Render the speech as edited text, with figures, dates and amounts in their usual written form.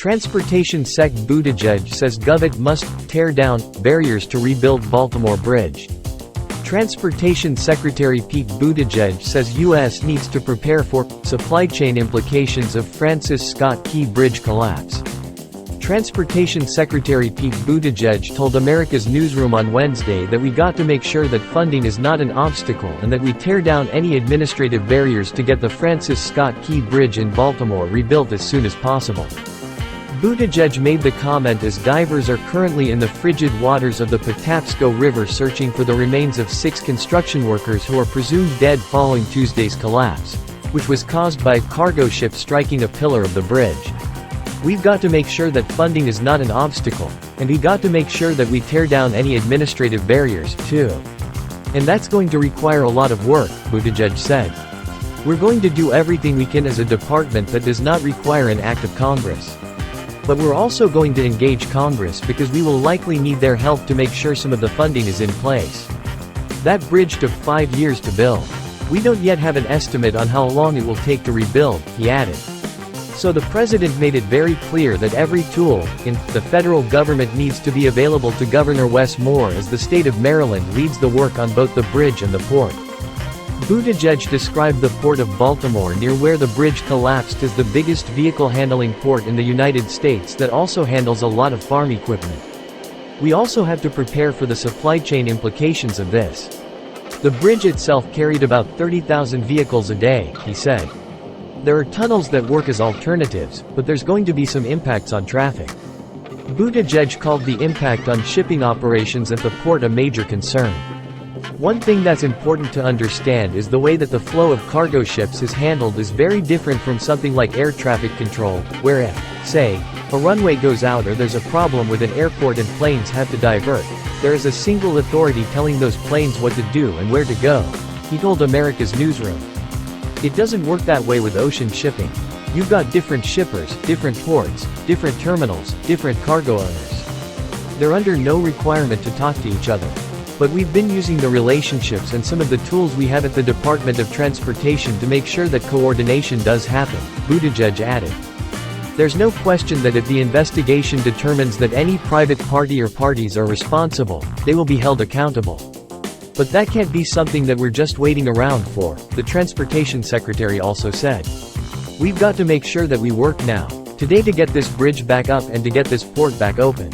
Transportation Sec Buttigieg says gov't must tear down barriers to rebuild Baltimore Bridge. Transportation Secretary Pete Buttigieg says U.S. needs to prepare for supply chain implications of Francis Scott Key Bridge collapse. Transportation Secretary Pete Buttigieg told America's Newsroom on Wednesday that we got to make sure that funding is not an obstacle and that we tear down any administrative barriers to get the Francis Scott Key Bridge in Baltimore rebuilt as soon as possible. Buttigieg made the comment as divers are currently in the frigid waters of the Patapsco River searching for the remains of 6 construction workers who are presumed dead following Tuesday's collapse, which was caused by a cargo ship striking a pillar of the bridge. "We've got to make sure that funding is not an obstacle, and we got to make sure that we tear down any administrative barriers, too. And that's going to require a lot of work," Buttigieg said. "We're going to do everything we can as a department that does not require an act of Congress. But we're also going to engage Congress because we will likely need their help to make sure some of the funding is in place. That bridge took 5 years to build. We don't yet have an estimate on how long it will take to rebuild," he added. So the president made it very clear that every tool in the federal government needs to be available to Governor Wes Moore as the state of Maryland leads the work on both the bridge and the port. Buttigieg described the port of Baltimore near where the bridge collapsed as the biggest vehicle handling port in the United States that also handles a lot of farm equipment. "We also have to prepare for the supply chain implications of this. The bridge itself carried about 30,000 vehicles a day," he said. "There are tunnels that work as alternatives, but there's going to be some impacts on traffic." Buttigieg called the impact on shipping operations at the port a major concern. "One thing that's important to understand is the way that the flow of cargo ships is handled is very different from something like air traffic control, where if, say, a runway goes out or there's a problem with an airport and planes have to divert, there is a single authority telling those planes what to do and where to go," he told America's Newsroom. "It doesn't work that way with ocean shipping. You've got different shippers, different ports, different terminals, different cargo owners. They're under no requirement to talk to each other. But we've been using the relationships and some of the tools we have at the Department of Transportation to make sure that coordination does happen," Buttigieg added. "There's no question that if the investigation determines that any private party or parties are responsible, they will be held accountable. But that can't be something that we're just waiting around for," the Transportation Secretary also said. "We've got to make sure that we work now, today to get this bridge back up and to get this port back open."